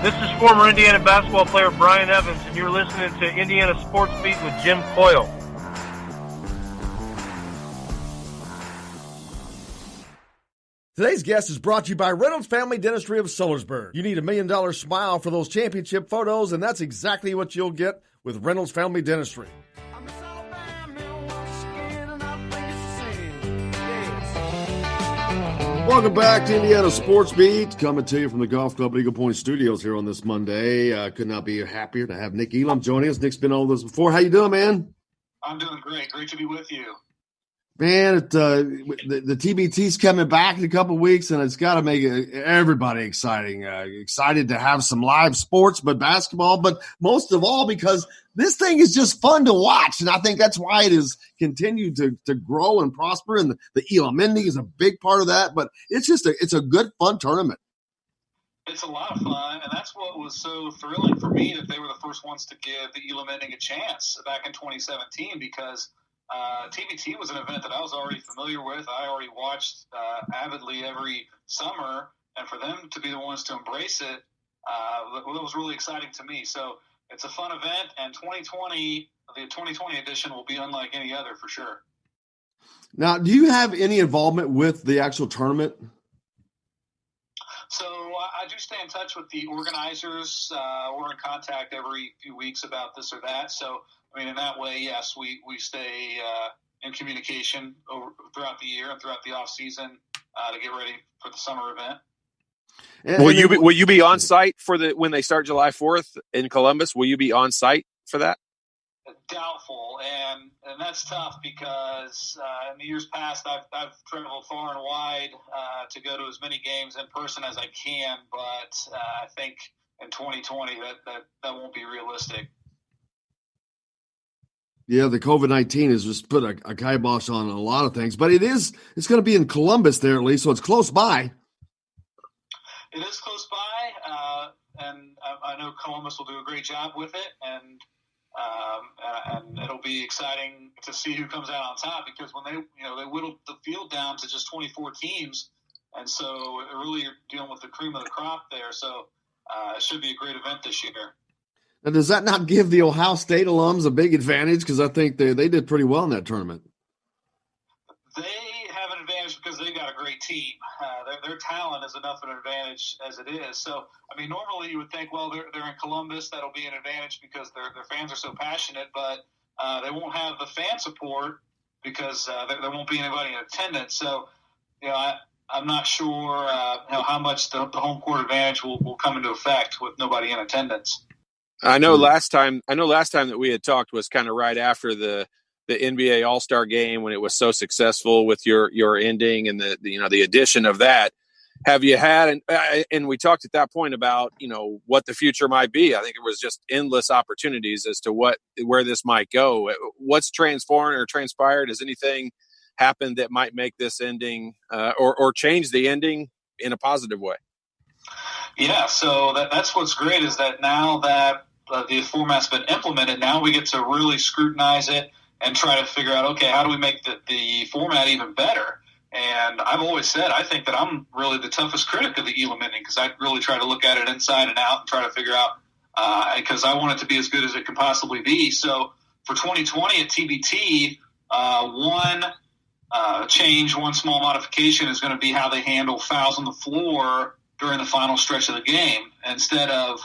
This is former Indiana basketball player Brian Evans, and you're listening to Indiana Sports Beat with Jim Coyle. Today's guest is brought to you by Reynolds Family Dentistry of Sellersburg. You need $1 million smile for those championship photos, and that's exactly what you'll get with Reynolds Family Dentistry. Welcome back to Indiana Sports Beat, coming to you from the Golf Club Eagle Point Studios here on this Monday. Could not be happier to have Nick Elam joining us. Nick's been on this before. How you doing, man? I'm doing great. Great to be with you. Man, the TBT's coming back in a couple of weeks, and it's got to make everybody exciting. Excited to have some live sports, but basketball, but most of all because this thing is just fun to watch, and I think that's why it has continued to grow and prosper, and the Elam Ending is a big part of that, but it's a good, fun tournament. It's a lot of fun, and that's what was so thrilling for me that they were the first ones to give the Elam Ending a chance back in 2017 because TBT was an event that I was already familiar with. I already watched avidly every summer, and for them to be the ones to embrace it, that was really exciting to me. So it's a fun event, and the 2020 edition will be unlike any other for sure. Now, do you have any involvement with the actual tournament? So I do stay in touch with the organizers. We're in contact every few weeks about this or that. So, I mean, in that way, yes, we stay in communication throughout the year and throughout the off season to get ready for the summer event. Will you be on site for when they start July 4th in Columbus? Will you be on site for that? Doubtful, and that's tough because in the years past I've traveled far and wide to go to as many games in person as I can, but I think in 2020 that won't be realistic. Yeah, the COVID-19 has just put a kibosh on a lot of things, but it's going to be in Columbus there at least, so it's close by. It is close by, and I know Columbus will do a great job with it, and it'll be exciting to see who comes out on top because when they whittled the field down to just 24 teams, and so really you're dealing with the cream of the crop there. So it should be a great event this year. Now, does that not give the Ohio State alums a big advantage? Because I think they did pretty well in that tournament. They have an advantage because they got a great team. Their talent is enough of an advantage as it is. So, I mean, normally you would think, well, they're in Columbus. That'll be an advantage because their fans are so passionate. But they won't have the fan support because there won't be anybody in attendance. So, I'm not sure how much the home court advantage will come into effect with nobody in attendance. I know last time that we had talked was kind of right after the NBA All-Star game when it was so successful with your ending and the addition of that. Have you had and we talked at that point about what the future might be. I think it was just endless opportunities as to where this might go. What's transformed or transpired? Has anything happened that might make this ending or change the ending in a positive way? Yeah, so that's what's great is that now that the format's been implemented, now we get to really scrutinize it and try to figure out, okay, how do we make the format even better? And I've always said I think that I'm really the toughest critic of the Elam Ending because I really try to look at it inside and out and try to figure out because I want it to be as good as it can possibly be. So for 2020 at TBT, one small modification is going to be how they handle fouls on the floor during the final stretch of the game. Instead of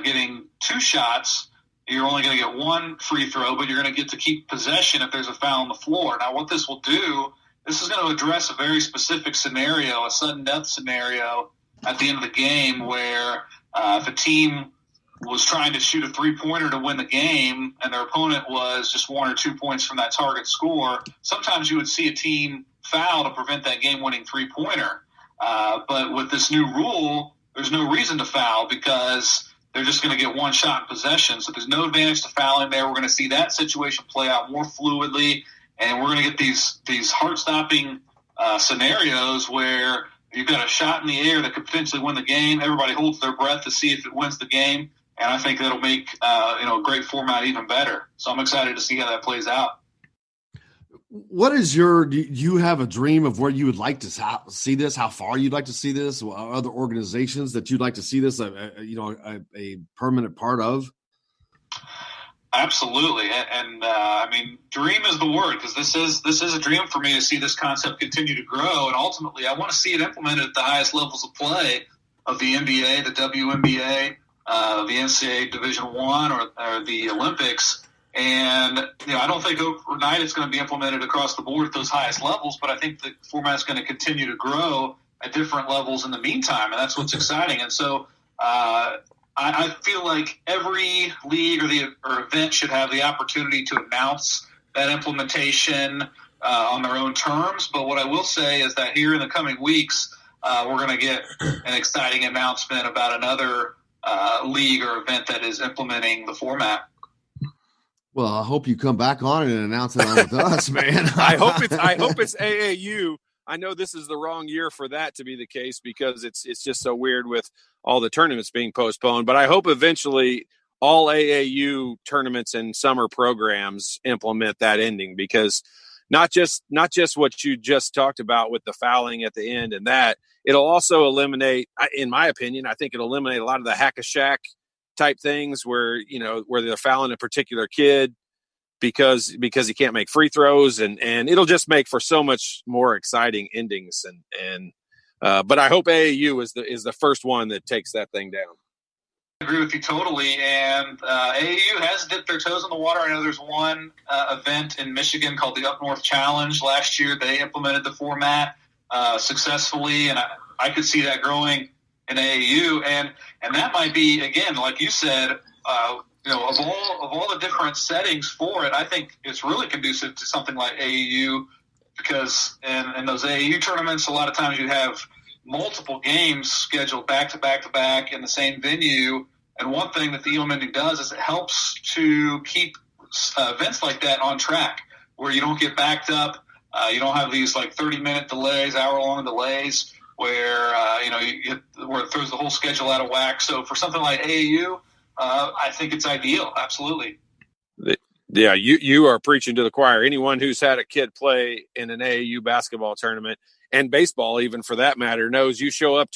getting 2 shots, you're only going to get 1 free throw, but you're going to get to keep possession if there's a foul on the floor. Now, what this will do, this is going to address a very specific scenario, a sudden death scenario at the end of the game where if a team was trying to shoot a three-pointer to win the game and their opponent was just 1 or 2 points from that target score, sometimes you would see a team foul to prevent that game-winning three-pointer. But with this new rule, there's no reason to foul because they're just going to get 1 shot in possession. So there's no advantage to fouling there. We're going to see that situation play out more fluidly, and we're going to get these heart-stopping scenarios where you've got a shot in the air that could potentially win the game. Everybody holds their breath to see if it wins the game, and I think that'll make a great format even better. So I'm excited to see how that plays out. What is do you have a dream of where you would like to see this? How far you'd like to see this? Other organizations that you'd like to see this, a permanent part of? Absolutely, and I mean, dream is the word, because this is a dream for me to see this concept continue to grow, and ultimately, I want to see it implemented at the highest levels of play of the NBA, the WNBA, the NCAA Division I, or the Olympics. And I don't think overnight it's going to be implemented across the board at those highest levels, but I think the format's going to continue to grow at different levels in the meantime, and that's what's exciting. And so I feel like every league or event should have the opportunity to announce that implementation on their own terms. But what I will say is that here in the coming weeks, we're going to get an exciting announcement about another league or event that is implementing the format. Well, I hope you come back on and announce it on with us, man. I hope it's AAU. I know this is the wrong year for that to be the case, because it's just so weird with all the tournaments being postponed. But I hope eventually all AAU tournaments and summer programs implement that ending, because not just what you just talked about with the fouling at the end, and that it'll also eliminate, in my opinion, I think it'll eliminate a lot of the hack-a-shack type things where they're fouling a particular kid because he can't make free throws, and it'll just make for so much more exciting endings. But I hope AAU is the first one that takes that thing down. I agree with you totally, and AAU has dipped their toes in the water. I know there's one event in Michigan called the Up North Challenge. Last year they implemented the format successfully, and I could see that growing in AAU, and that might be, again, like you said, of all the different settings for it, I think it's really conducive to something like AAU, because in those AAU tournaments, a lot of times you have multiple games scheduled back to back to back in the same venue. And one thing that the Elam Ending does is it helps to keep events like that on track, where you don't get backed up. You don't have these 30-minute delays, hour-long delays, where where it throws the whole schedule out of whack. So for something like AAU, I think it's ideal. Absolutely. Yeah, you are preaching to the choir. Anyone who's had a kid play in an AAU basketball tournament, and baseball even for that matter, knows you show up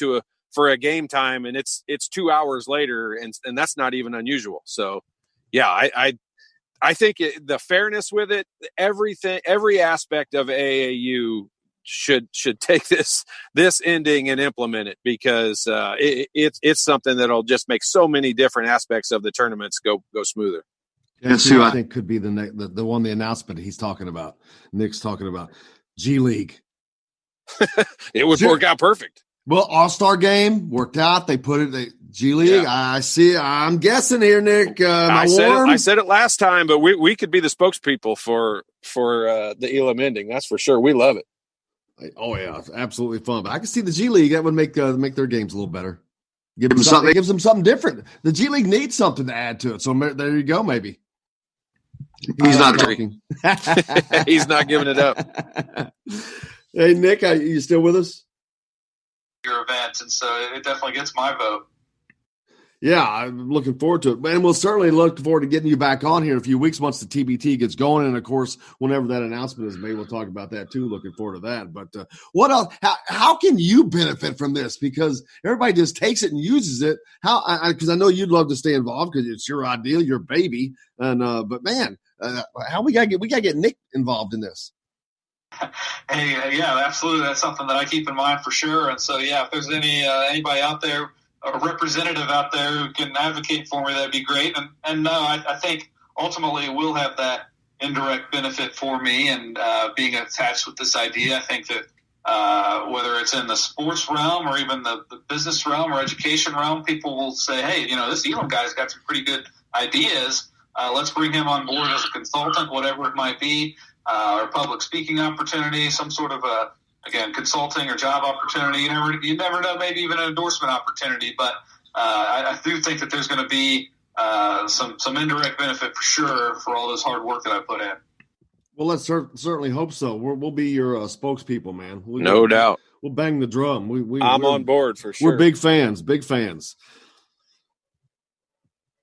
for a game time and it's 2 hours later, and that's not even unusual. So yeah, I think the fairness with it, every aspect of AAU should take this ending and implement it, because it's something that'll just make so many different aspects of the tournaments go smoother. That's who I think could be the one, the announcement he's talking about. Nick's talking about G League. It would work out perfect. Well, All-Star game worked out. They put it G League. Yeah. I see. I'm guessing here, Nick. I said it last time, but we could be the spokespeople for the Elam Ending. That's for sure. We love it. Oh yeah, it's absolutely fun. But I can see the G League. That would make their games a little better. Gives them something different. The G League needs something to add to it. So there you go. Maybe he's not talking. He's not giving it up. Hey Nick, you still with us? Your event, and so it definitely gets my vote. Yeah, I'm looking forward to it. And we'll certainly look forward to getting you back on here in a few weeks once the TBT gets going. And, of course, whenever that announcement is made, we'll talk about that too. Looking forward to that. But what else? How can you benefit from this? Because everybody just takes it and uses it. Because I know you'd love to stay involved because it's your idea, your baby. And but, man, how we got to get Nick involved in this? Hey, yeah, absolutely. That's something that I keep in mind for sure. And so, yeah, if there's anybody out there, a representative out there who can advocate for me, that'd be great. And no, I think ultimately it will have that indirect benefit for me, and being attached with this idea. I think that whether it's in the sports realm or even the business realm or education realm, people will say, hey, this Elam guy's got some pretty good ideas. Let's bring him on board as a consultant, whatever it might be, or public speaking opportunity, some sort of consulting or job opportunity. You never know, maybe even an endorsement opportunity. But I do think that there's going to be some indirect benefit for sure for all this hard work that I put in. Well, let's certainly hope so. We'll be your spokespeople, man. No doubt. We'll bang the drum. I'm on board for sure. We're big fans.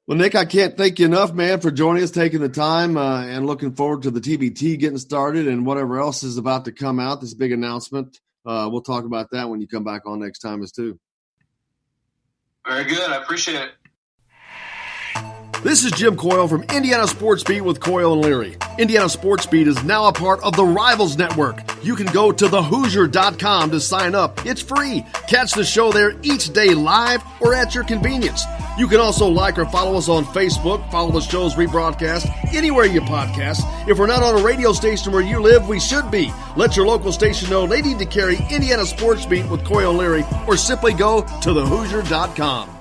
Well, Nick, I can't thank you enough, man, for joining us, taking the time, and looking forward to the TBT getting started and whatever else is about to come out, this big announcement. We'll talk about that when you come back on next time as too. Very good. I appreciate it. This is Jim Coyle from Indiana Sports Beat with Coyle and Leary. Indiana Sports Beat is now a part of the Rivals Network. You can go to thehoosier.com to sign up. It's free. Catch the show there each day live or at your convenience. You can also like or follow us on Facebook, follow the show's rebroadcast anywhere you podcast. If we're not on a radio station where you live, we should be. Let your local station know they need to carry Indiana Sports Beat with Coyle and Leary, or simply go to thehoosier.com.